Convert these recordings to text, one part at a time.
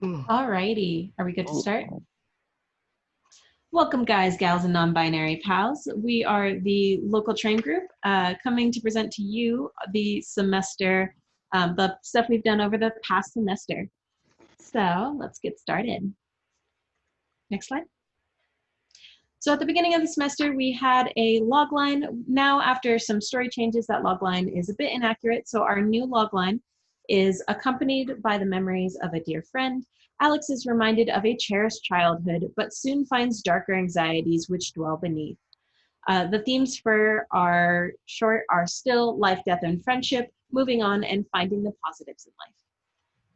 Alrighty, are we good to start? Welcome, guys, gals, and non-binary pals. We are the local train group coming to present to you the semester, the stuff we've done over the past semester. So let's get started. Next slide. So at the beginning of the semester, we had a logline. Now, after some story changes, that logline is a bit inaccurate. So our new logline is accompanied by the memories of a dear friend. Alex is reminded of a cherished childhood, but soon finds darker anxieties which dwell beneath. The themes for our short are still life, death, and friendship, moving on, and finding the positives in life.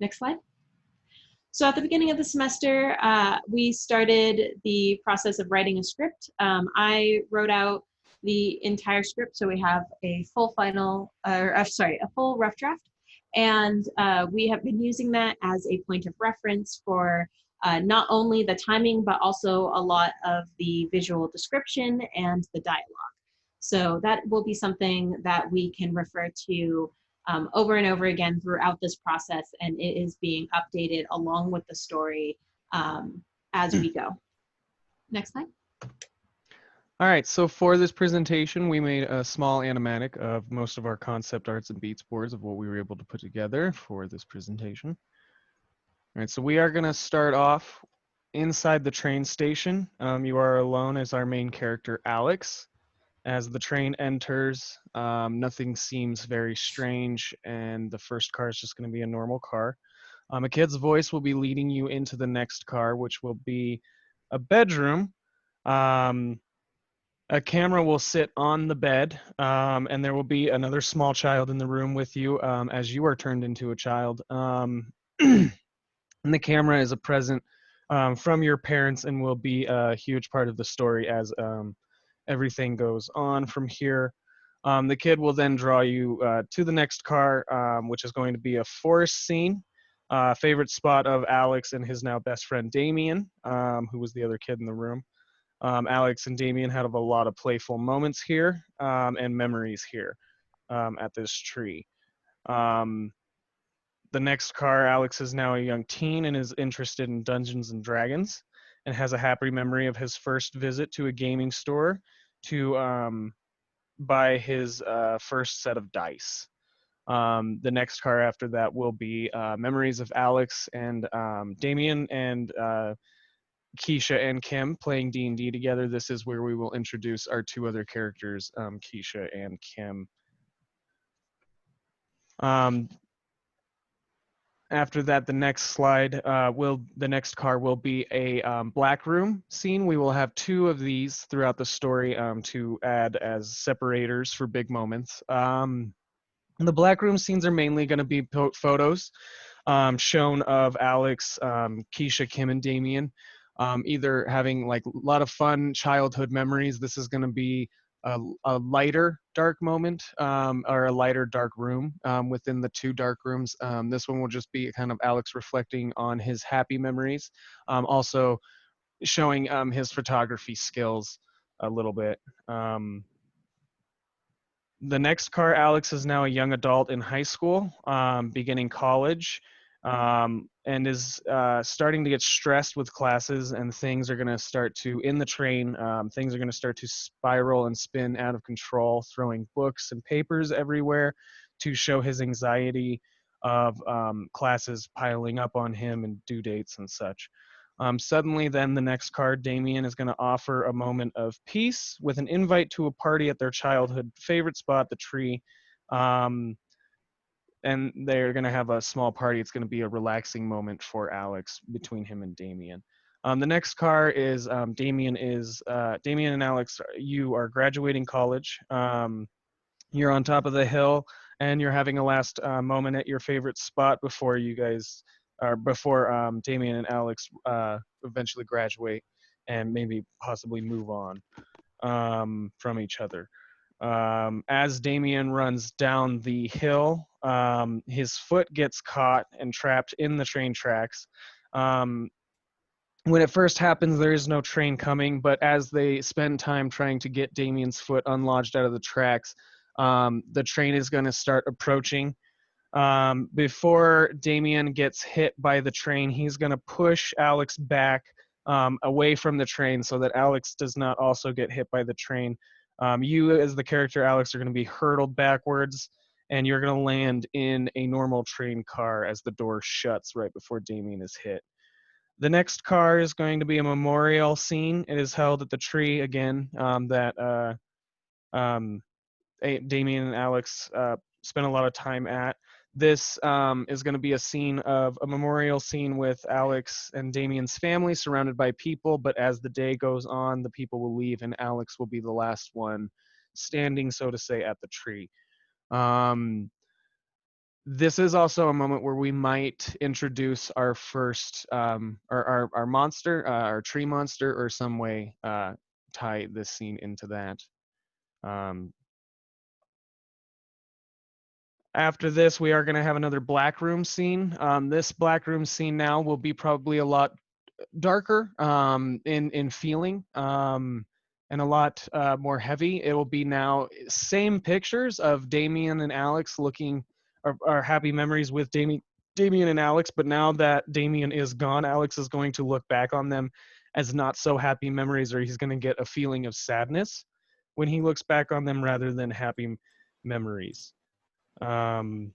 Next slide. So at the beginning of the semester, we started the process of writing a script. I wrote out the entire script, so we have a full a full rough draft, and we have been using that as a point of reference for not only the timing, but also a lot of the visual description and the dialogue. So that will be something that we can refer to over and over again throughout this process, and it is being updated along with the story as we go. Next slide. All right, so for this presentation, we made a small animatic of most of our concept arts and beats boards of what we were able to put together for this presentation. All right, so we are gonna start off inside the train station. You are alone as our main character, Alex. As the train enters, nothing seems very strange, and the first car is just gonna be a normal car. A kid's voice will be leading you into the next car, which will be a bedroom. A camera will sit on the bed, and there will be another small child in the room with you as you are turned into a child. And the camera is a present from your parents and will be a huge part of the story as everything goes on from here. The kid will then draw you to the next car, which is going to be a forest scene. Favorite spot of Alex and his now best friend Damien, who was the other kid in the room. Alex and Damien had a lot of playful moments here and memories here at this tree. The next car, Alex is now a young teen and is interested in Dungeons and Dragons and has a happy memory of his first visit to a gaming store to buy his first set of dice. The next car after that will be memories of Alex and Damien and Keisha and Kim playing D&D together. This is where we will introduce our two other characters, Keisha and Kim. After that, the next slide the next car will be a black room scene. We will have two of these throughout the story to add as separators for big moments. The black room scenes are mainly going to be photos shown of Alex, Keisha, Kim, and Damien. Either having like a lot of fun childhood memories. This is going to be a lighter dark moment or a lighter dark room within the two dark rooms. This one will just be kind of Alex reflecting on his happy memories. Also showing his photography skills a little bit. The next car, Alex is now a young adult in high school, beginning college, and is starting to get stressed with classes, and things are going to start to, in the train, things are going to start to spiral and spin out of control, throwing books and papers everywhere to show his anxiety of classes piling up on him and due dates and such. Suddenly, then the next card, Damien is going to offer a moment of peace with an invite to a party at their childhood favorite spot, the tree. And they're going to have a small party. It's going to be a relaxing moment for Alex between him and Damien. The next car is Damien and Alex, you are graduating college. You're on top of the hill and you're having a last moment at your favorite spot before you guys before Damien and Alex eventually graduate and maybe possibly move on from each other. As Damien runs down the hill, his foot gets caught and trapped in the train tracks. When it first happens, there is no train coming, but as they spend time trying to get Damien's foot unlodged out of the tracks, the train is going to start approaching. Before Damien gets hit by the train, he's going to push Alex back away from the train so that Alex does not also get hit by the train. You, as the character Alex, are going to be hurtled backwards, and you're going to land in a normal train car as the door shuts right before Damien is hit. The next car is going to be a memorial scene. It is held at the tree again that um, Damien and Alex spent a lot of time at. This is going to be a scene of a memorial scene with Alex and Damien's family surrounded by people, but as the day goes on, the people will leave and Alex will be the last one standing, so to say, at the tree. This is also a moment where we might introduce our first, our monster, our tree monster, or some way tie this scene into that. After this, we are going to have another black room scene. This black room scene now will be probably a lot darker in feeling and a lot more heavy. It will be now same pictures of Damien and Alex looking or happy memories with Damien and Alex, but now that Damien is gone, Alex is going to look back on them as not so happy memories, or he's going to get a feeling of sadness when he looks back on them rather than happy memories. Um,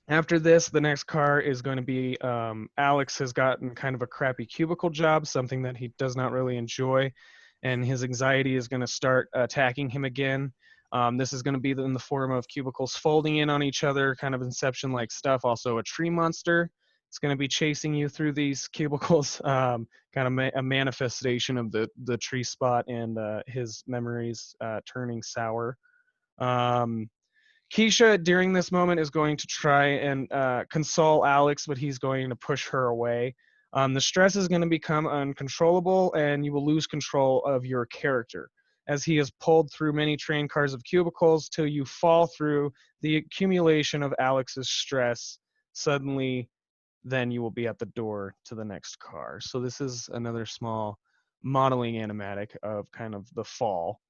After this, the next car is going to be Alex has gotten kind of a crappy cubicle job, something that he does not really enjoy, and his anxiety is going to start attacking him again. This is going to be in the form of cubicles folding in on each other, kind of Inception-like stuff. Also, a tree monster. It's going to be chasing you through these cubicles, kind of a manifestation of the tree spot and his memories turning sour. Keisha, during this moment, is going to try and console Alex, but he's going to push her away. The stress is going to become uncontrollable, and you will lose control of your character as he is pulled through many train cars of cubicles till you fall through the accumulation of Alex's stress. Suddenly, then you will be at the door to the next car. So this is another small modeling animatic of kind of the fall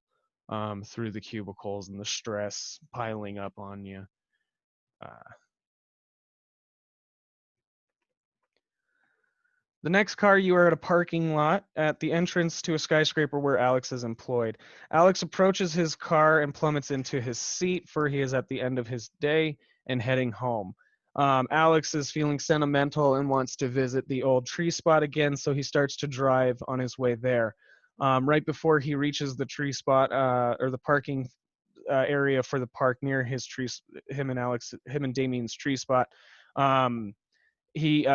through the cubicles and the stress piling up on you. Uh, the next car, you are at a parking lot at the entrance to a skyscraper where Alex is employed. Alex approaches his car and plummets into his seat, for he is at the end of his day and heading home. Alex is feeling sentimental and wants to visit the old tree spot again, so he starts to drive on his way there. Right before he reaches the tree spot or the parking area for the park near his tree, him and Damien's tree spot, he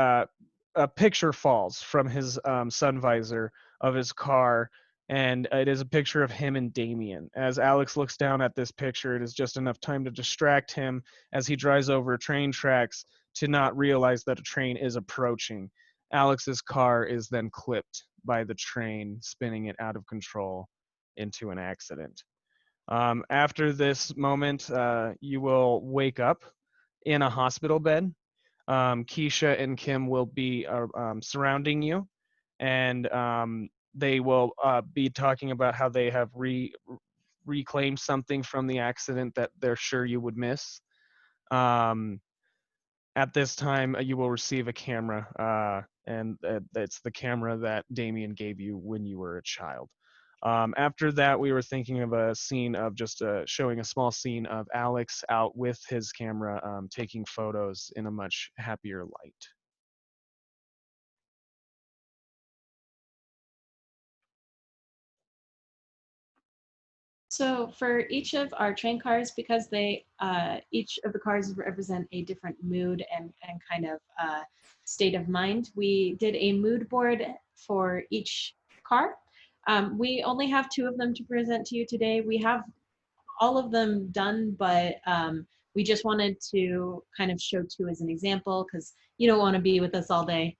a picture falls from his sun visor of his car, and it is a picture of him and Damien. As Alex looks down at this picture, it is just enough time to distract him as he drives over train tracks to not realize that a train is approaching. Alex's car is then clipped by the train, spinning it out of control into an accident. After this moment, you will wake up in a hospital bed. Keisha and Kim will be surrounding you, and they will be talking about how they have reclaimed something from the accident that they're sure you would miss. Um, at this time, you will receive a camera, and it's the camera that Damien gave you when you were a child. After that, we were thinking of a scene of just showing a small scene of Alex out with his camera taking photos in a much happier light. So for each of our train cars, because they each of the cars represent a different mood and kind of state of mind, we did a mood board for each car. We only have two of them to present to you today. We have all of them done, but we just wanted to kind of show two as an example because you don't want to be with us all day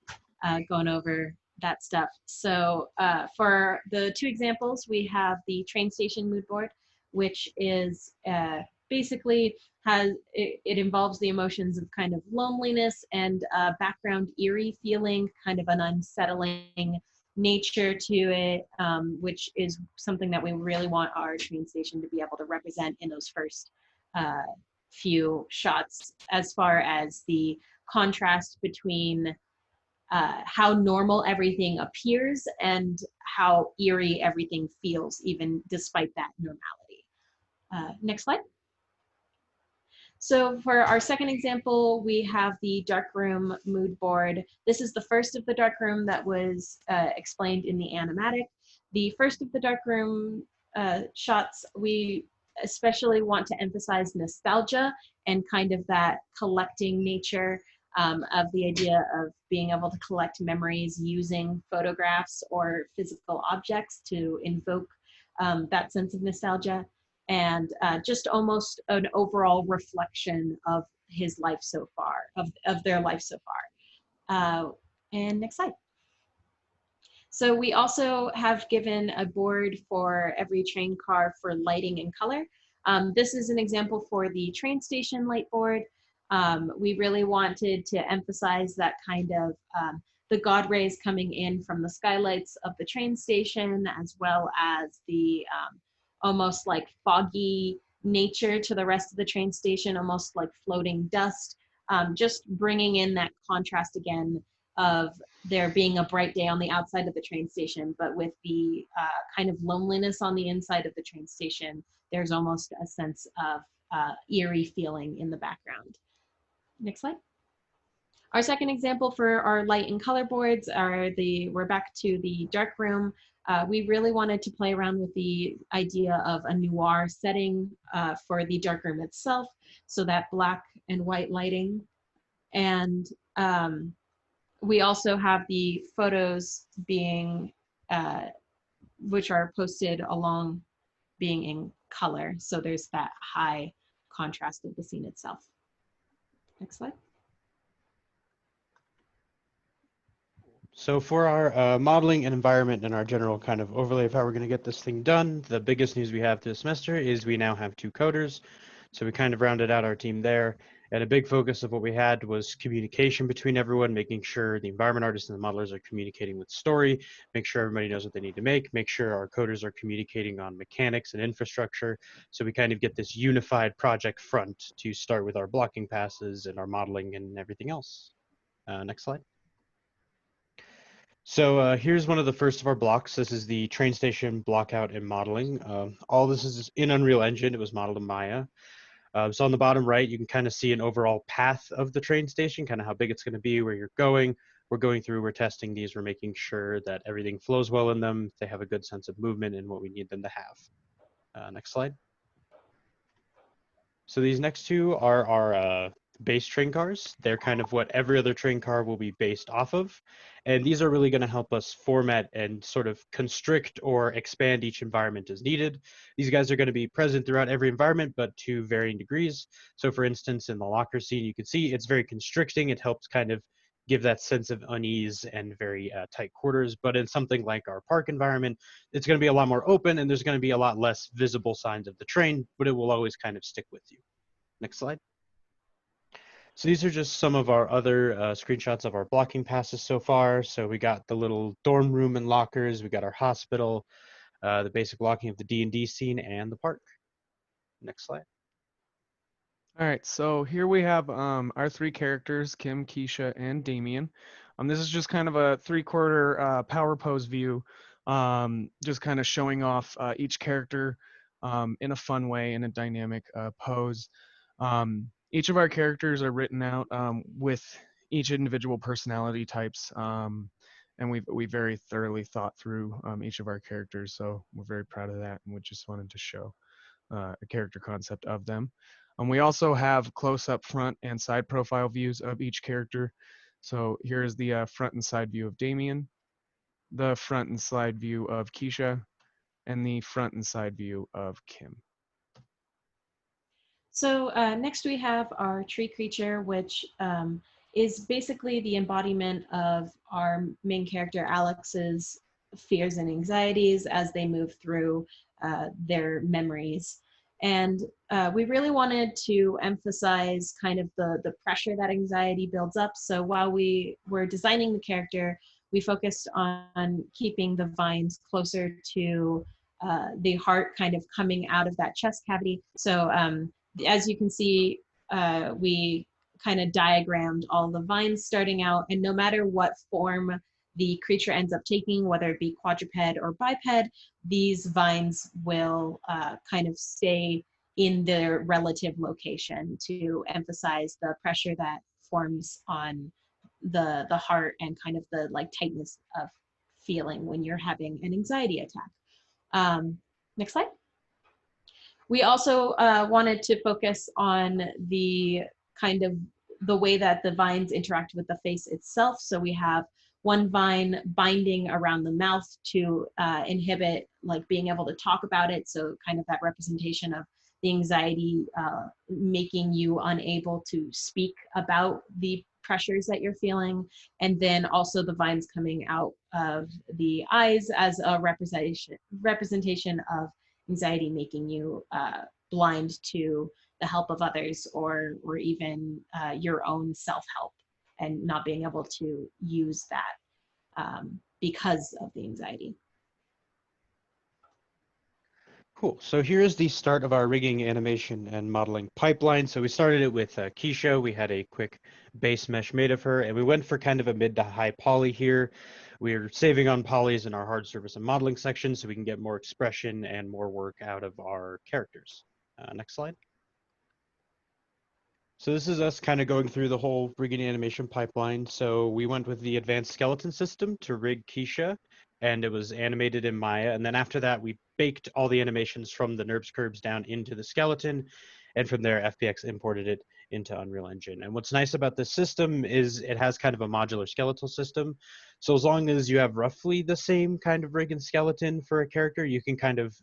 going over that stuff. So for the two examples, we have the train station mood board, which is basically it involves the emotions of kind of loneliness and background eerie feeling, kind of an unsettling nature to it, which is something that we really want our train station to be able to represent in those first few shots as far as the contrast between how normal everything appears and how eerie everything feels, even despite that normality. Next slide. So for our second example, we have the darkroom mood board. This is the first of the darkroom that was explained in the animatic. The first of the darkroom shots, we especially want to emphasize nostalgia and kind of that collecting nature of the idea of being able to collect memories using photographs or physical objects to invoke that sense of nostalgia, and just almost an overall reflection of his life so far, of their life so far. And next slide. So we also have given a board for every train car for lighting and color. This is an example for the train station light board. We really wanted to emphasize that kind of the God rays coming in from the skylights of the train station, as well as the almost like foggy nature to the rest of the train station, almost like floating dust, just bringing in that contrast again of there being a bright day on the outside of the train station, but with the kind of loneliness on the inside of the train station, there's almost a sense of eerie feeling in the background. Next slide. Our second example for our light and color boards we're back to the dark room. We really wanted to play around with the idea of a noir setting for the dark room itself, so that black and white lighting. And we also have the photos being, which are posted along being in color. So there's that high contrast of the scene itself. Next slide. So for our modeling and environment and our general kind of overlay of how we're going to get this thing done, the biggest news we have this semester is we now have 2 coders. So we kind of rounded out our team there. And a big focus of what we had was communication between everyone, making sure the environment artists and the modelers are communicating with story, make sure everybody knows what they need to make sure our coders are communicating on mechanics and infrastructure. So we kind of get this unified project front to start with our blocking passes and our modeling and everything else. Next slide. So here's one of the first of our blocks. This is the train station blockout and modeling. All this is in Unreal Engine. It was modeled in Maya. So on the bottom right, you can kind of see an overall path of the train station, kind of how big it's going to be, where you're going. We're going through, we're testing these, we're making sure that everything flows well in them, they have a good sense of movement and what we need them to have. Next slide. So these next two are our base train cars. They're kind of what every other train car will be based off of. And these are really going to help us format and sort of constrict or expand each environment as needed. These guys are going to be present throughout every environment, but to varying degrees. So for instance, in the locker scene, you can see it's very constricting. It helps kind of give that sense of unease and very tight quarters. But in something like our park environment, it's going to be a lot more open and there's going to be a lot less visible signs of the train, but it will always kind of stick with you. Next slide. So these are just some of our other screenshots of our blocking passes so far. So we got the little dorm room and lockers, we got our hospital, the basic blocking of the D&D scene, and the park. Next slide. All right, so here we have our 3 characters, Kim, Keisha, and Damien. This is just kind of a 3/4 power pose view, just kind of showing off each character in a fun way, in a dynamic pose. Each of our characters are written out with each individual personality types, and we very thoroughly thought through each of our characters, so we're very proud of that, and we just wanted to show a character concept of them. We also have close-up front and side profile views of each character. So here's the front and side view of Damien, the front and side view of Keisha, and the front and side view of Kim. So next we have our tree creature, which is basically the embodiment of our main character Alex's fears and anxieties as they move through their memories. And we really wanted to emphasize kind of the pressure that anxiety builds up. So while we were designing the character, we focused on keeping the vines closer to the heart kind of coming out of that chest cavity. So as you can see, we kind of diagrammed all the vines starting out, and no matter what form the creature ends up taking, whether it be quadruped or biped, these vines will kind of stay in their relative location to emphasize the pressure that forms on the heart and kind of the like tightness of feeling when you're having an anxiety attack. Next slide. We also wanted to focus on the kind of the way that the vines interact with the face itself. So we have one vine binding around the mouth to inhibit like being able to talk about it. So kind of that representation of the anxiety making you unable to speak about the pressures that you're feeling. And then also the vines coming out of the eyes as a representation of anxiety making you blind to the help of others or even your own self-help and not being able to use that because of the anxiety. Cool. So here is the start of our rigging, animation, and modeling pipeline. So we started it with Keisha. We had a quick base mesh made of her, and we went for kind of a mid to high poly here. We're saving on polys in our hard surface and modeling section so we can get more expression and more work out of our characters. Next slide. So this is us kind of going through the whole rigging animation pipeline. So we went with the advanced skeleton system to rig Keisha, and it was animated in Maya. And then after that, we baked all the animations from the NURBS curbs down into the skeleton. And from there, FBX imported it into Unreal Engine. And what's nice about this system is it has kind of a modular skeletal system. So as long as you have roughly the same kind of rig and skeleton for a character, you can kind of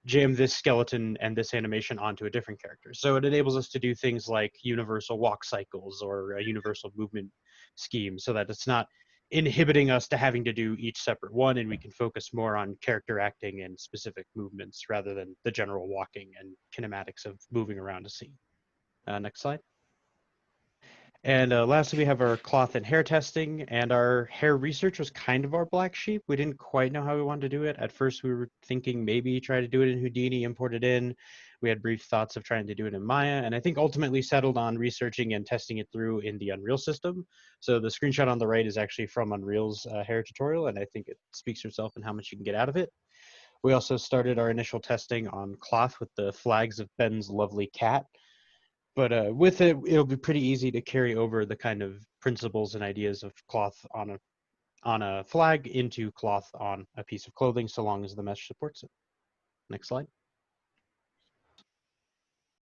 jam this skeleton and this animation onto a different character. So it enables us to do things like universal walk cycles or a universal movement scheme so that it's not inhibiting us to having to do each separate one, and we can focus more on character acting and specific movements rather than the general walking and kinematics of moving around a scene. Next slide. And lastly, we have our cloth and hair testing, and our hair research was kind of our black sheep. We didn't quite know how we wanted to do it. At first, we were thinking maybe try to do it in Houdini, import it in. We had brief thoughts of trying to do it in Maya, and I think ultimately settled on researching and testing it through in the Unreal system. So the screenshot on the right is actually from Unreal's hair tutorial, and I think it speaks for itself and how much you can get out of it. We also started our initial testing on cloth with the flags of Ben's lovely cat. But with it, it'll be pretty easy to carry over the kind of principles and ideas of cloth on a flag into cloth on a piece of clothing, so long as the mesh supports it. Next slide.